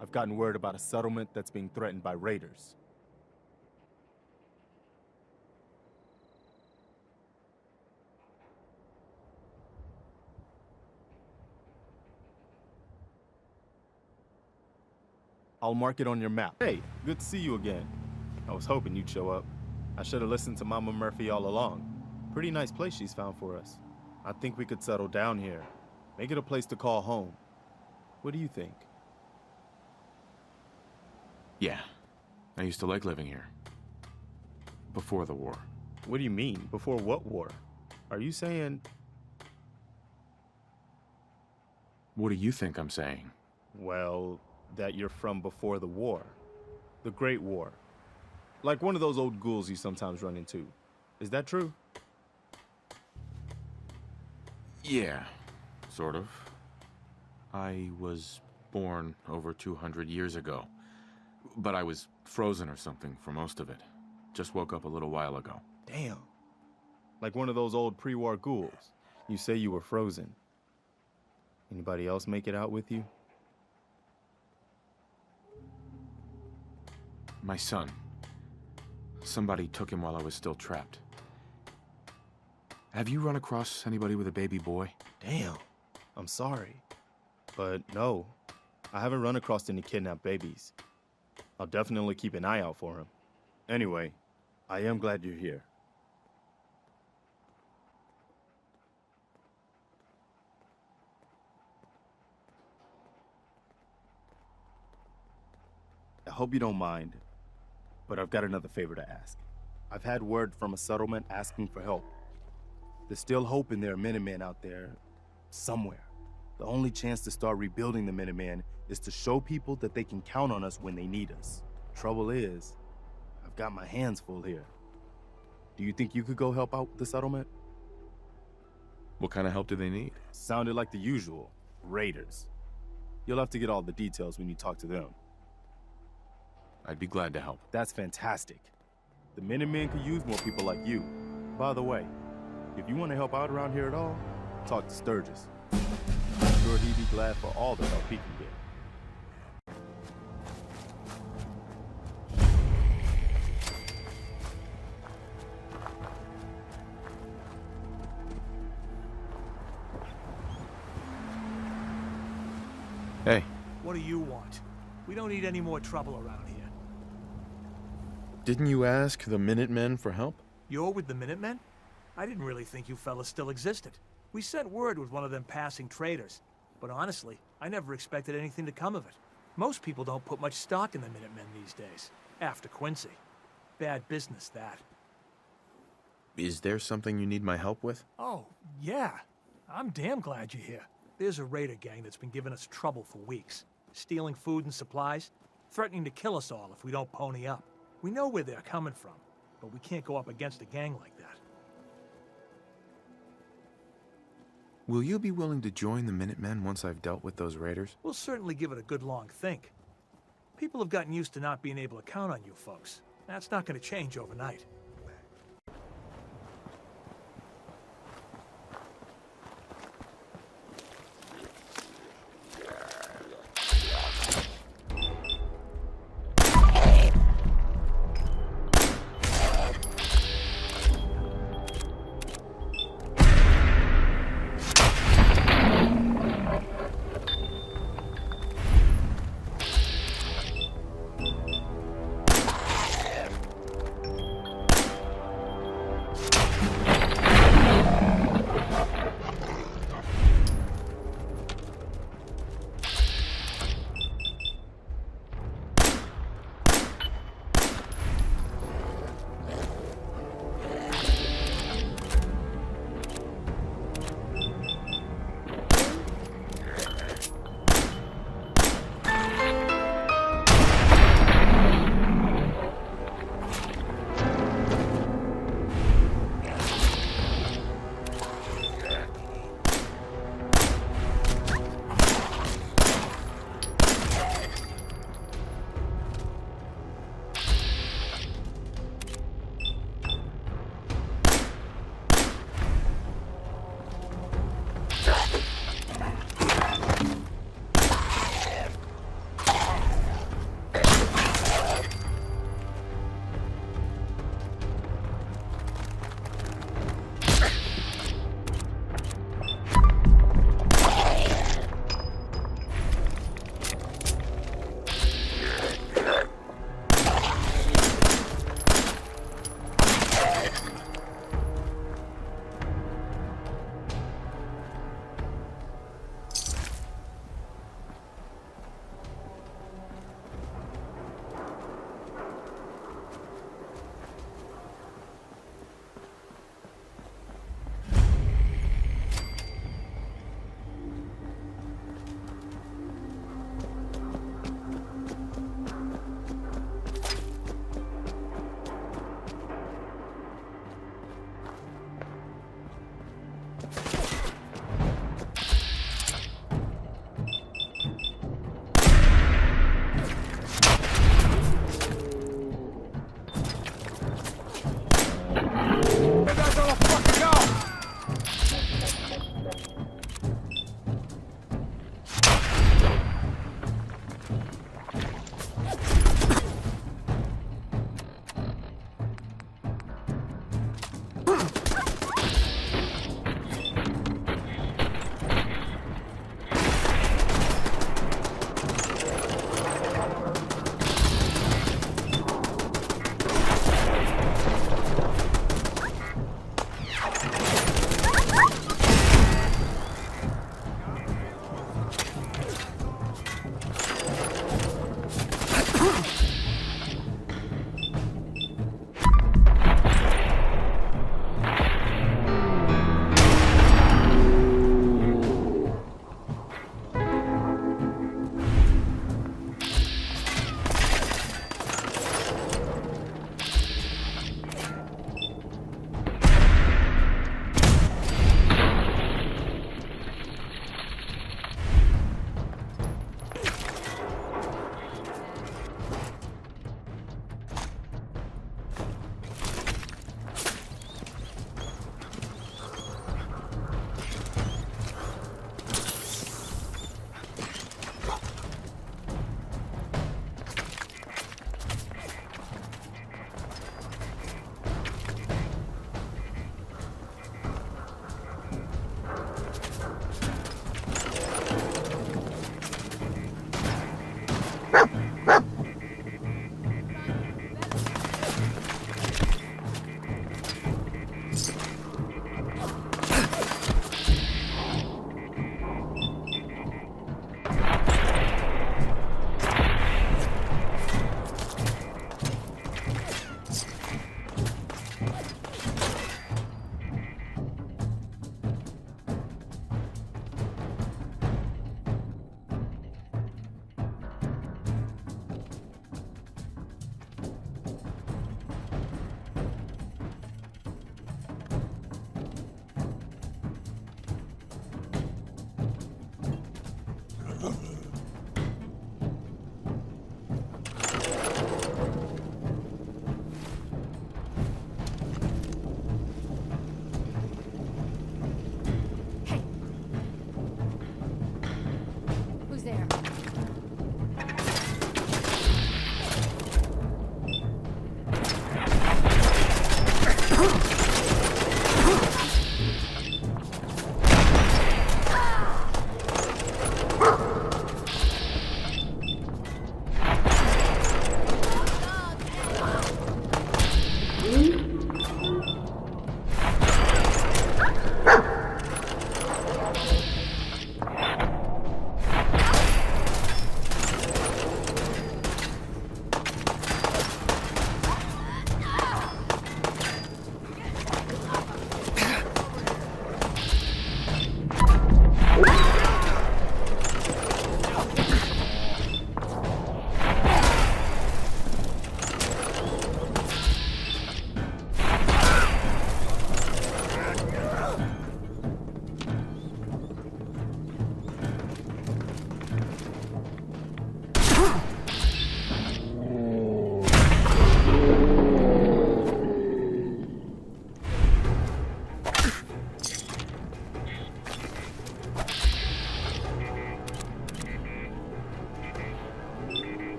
I've gotten word about a settlement that's being threatened by raiders. I'll mark it on your map. Hey, good to see you again. I was hoping you'd show up. I should have listened to Mama Murphy all along. Pretty nice place she's found for us. I think we could settle down here. Make it a place to call home. What do you think? Yeah. I used to like living here. Before the war. What do you mean? Before what war? Are you saying... What do you think I'm saying? Well, that you're from before the war. The Great War. Like one of those old ghouls you sometimes run into. Is that true? Yeah, sort of. I was born over 200 years ago. But I was frozen or something for most of it. Just woke up a little while ago. Damn. Like one of those old pre-war ghouls. You say you were frozen. Anybody else make it out with you? My son. Somebody took him while I was still trapped. Have you run across anybody with a baby boy? Damn. I'm sorry. But no, I haven't run across any kidnapped babies. I'll definitely keep an eye out for him. Anyway, I am glad you're here. I hope you don't mind, but I've got another favor to ask. I've had word from a settlement asking for help. There's still hope in there are Minutemen out there, somewhere. The only chance to start rebuilding the Minutemen is to show people that they can count on us when they need us. Trouble is, I've got my hands full here. Do you think you could go help out the settlement? What kind of help do they need? Sounded like the usual, raiders. You'll have to get all the details when you talk to them. I'd be glad to help. That's fantastic. The Minutemen could use more people like you. By the way, if you want to help out around here at all, talk to Sturgis. I'm sure he'd be glad for all the help he can get. Hey. What do you want? We don't need any more trouble around here. Didn't you ask the Minutemen for help? You're with the Minutemen? I didn't really think you fellas still existed. We sent word with one of them passing traders. But honestly, I never expected anything to come of it. Most people don't put much stock in the Minutemen these days. After Quincy. Bad business, that. Is there something you need my help with? Oh, yeah. I'm damn glad you're here. There's a raider gang that's been giving us trouble for weeks. Stealing food and supplies, threatening to kill us all if we don't pony up. We know where they're coming from, but we can't go up against a gang like that. Will you be willing to join the Minutemen once I've dealt with those raiders? We'll certainly give it a good long think. People have gotten used to not being able to count on you folks. That's not going to change overnight.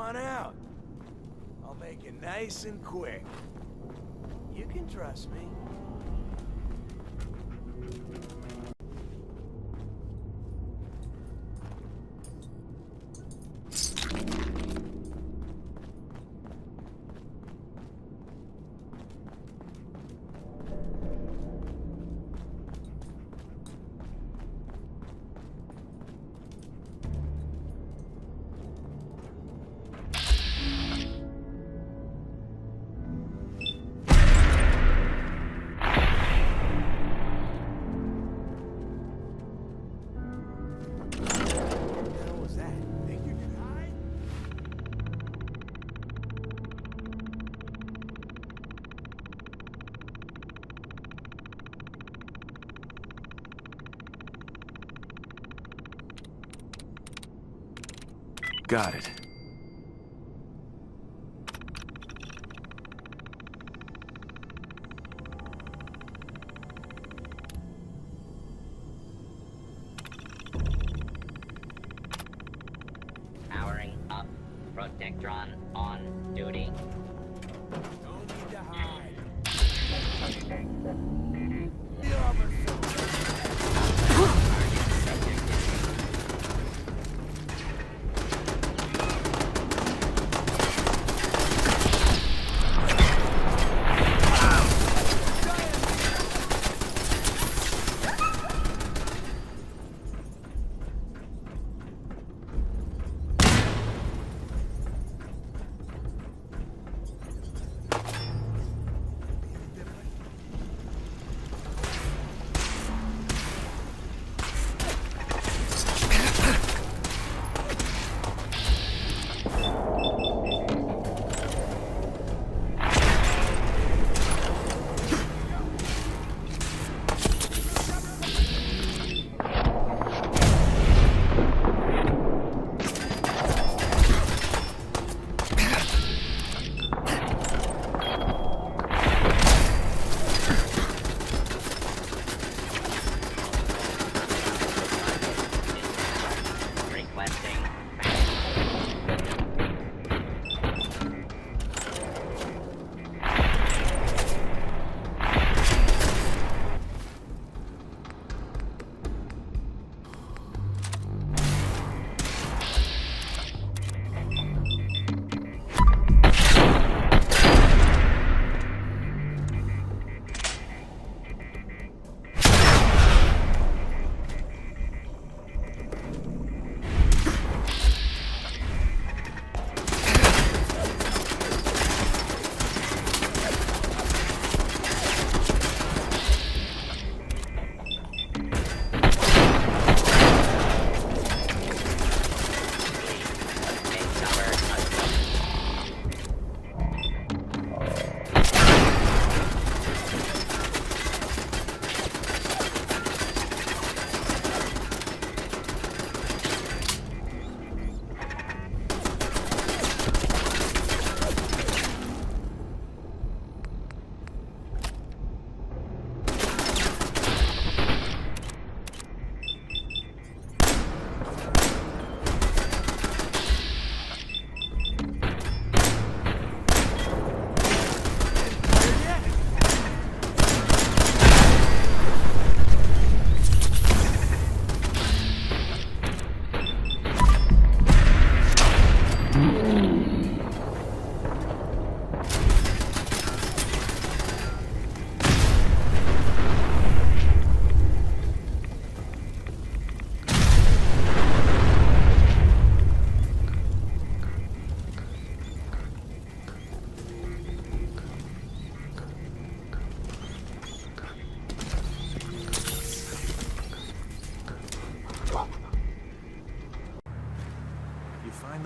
on out. I'll make it nice and quick. You can trust me. Got it. Powering up. Protectron on duty. Don't need to hide. The officer.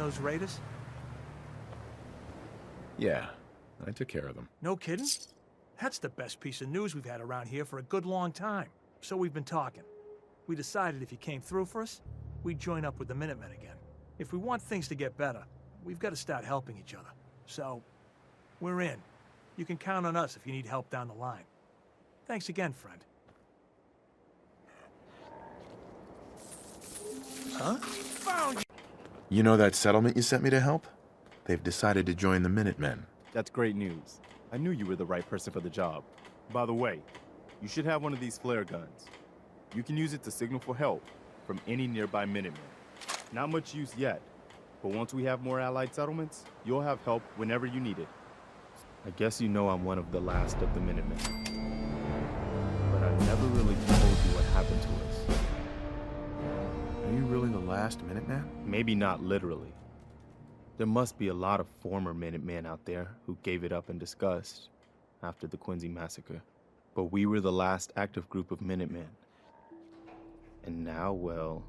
those raiders? Yeah, I took care of them. No kidding? That's the best piece of news we've had around here for a good long time. So we've been talking. We decided if you came through for us, we'd join up with the Minutemen again. If we want things to get better, we've got to start helping each other. So, we're in. You can count on us if you need help down the line. Thanks again, friend. Huh? Found you! You know that settlement you sent me to help? They've decided to join the Minutemen. That's great news. I knew you were the right person for the job. By the way, you should have one of these flare guns. You can use it to signal for help from any nearby Minutemen. Not much use yet, but once we have more allied settlements, you'll have help whenever you need it. I guess you know I'm one of the last of the Minutemen. But I never really told you what happened to us. Are you really the last Minuteman? Maybe not literally. There must be a lot of former Minutemen out there who gave it up in disgust after the Quincy massacre. But we were the last active group of Minutemen. And now, well,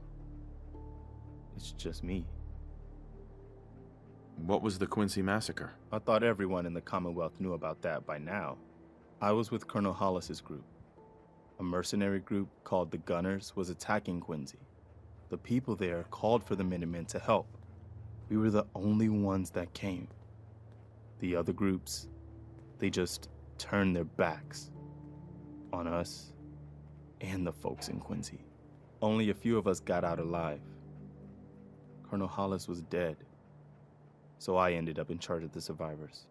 it's just me. What was the Quincy massacre? I thought everyone in the Commonwealth knew about that by now. I was with Colonel Hollis's group. A mercenary group called the Gunners was attacking Quincy. The people there called for the Minutemen to help. We were the only ones that came. The other groups, they just turned their backs on us and the folks in Quincy. Only a few of us got out alive. Colonel Hollis was dead, so I ended up in charge of the survivors.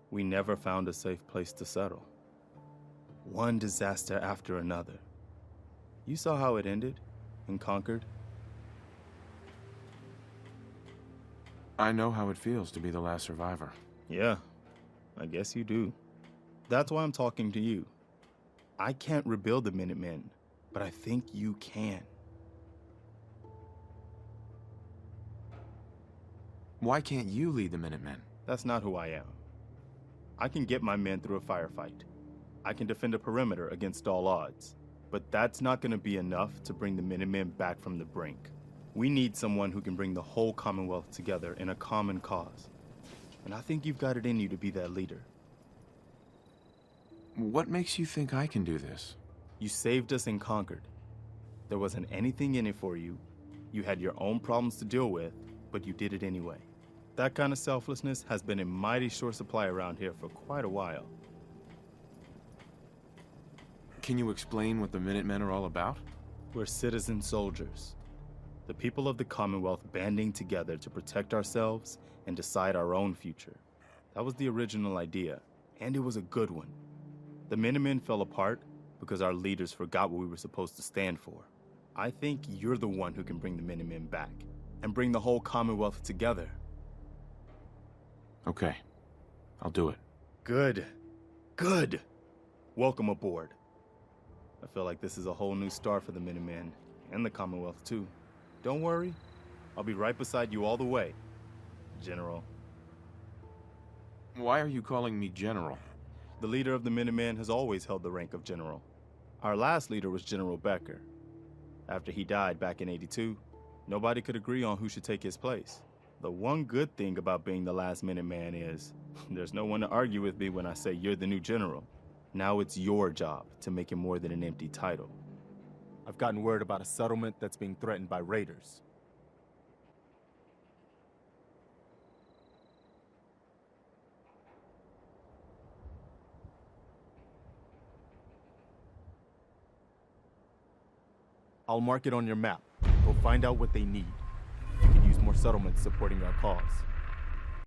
We never found a safe place to settle. One disaster after another. You saw how it ended in Concord? I know how it feels to be the last survivor. Yeah, I guess you do. That's why I'm talking to you. I can't rebuild the Minutemen, but I think you can. Why can't you lead the Minutemen? That's not who I am. I can get my men through a firefight. I can defend a perimeter against all odds. But that's not going to be enough to bring the Minutemen back from the brink. We need someone who can bring the whole Commonwealth together in a common cause. And I think you've got it in you to be that leader. What makes you think I can do this? You saved us in Concord. There wasn't anything in it for you. You had your own problems to deal with, but you did it anyway. That kind of selflessness has been in mighty short supply around here for quite a while. Can you explain what the Minutemen are all about? We're citizen soldiers. The people of the Commonwealth banding together to protect ourselves and decide our own future. That was the original idea, and it was a good one. The Minutemen fell apart because our leaders forgot what we were supposed to stand for. I think you're the one who can bring the Minutemen back and bring the whole Commonwealth together. Okay, I'll do it. Good. Good. Welcome aboard. I feel like this is a whole new start for the Minutemen and the Commonwealth too. Don't worry, I'll be right beside you all the way, General. Why are you calling me General? The leader of the Minutemen has always held the rank of General. Our last leader was General Becker. After he died back in '82, nobody could agree on who should take his place. The one good thing about being the last Minuteman is, there's no one to argue with me when I say you're the new General. Now it's your job to make it more than an empty title. I've gotten word about a settlement that's being threatened by raiders. I'll mark it on your map. Go find out what they need. We can use more settlements supporting our cause.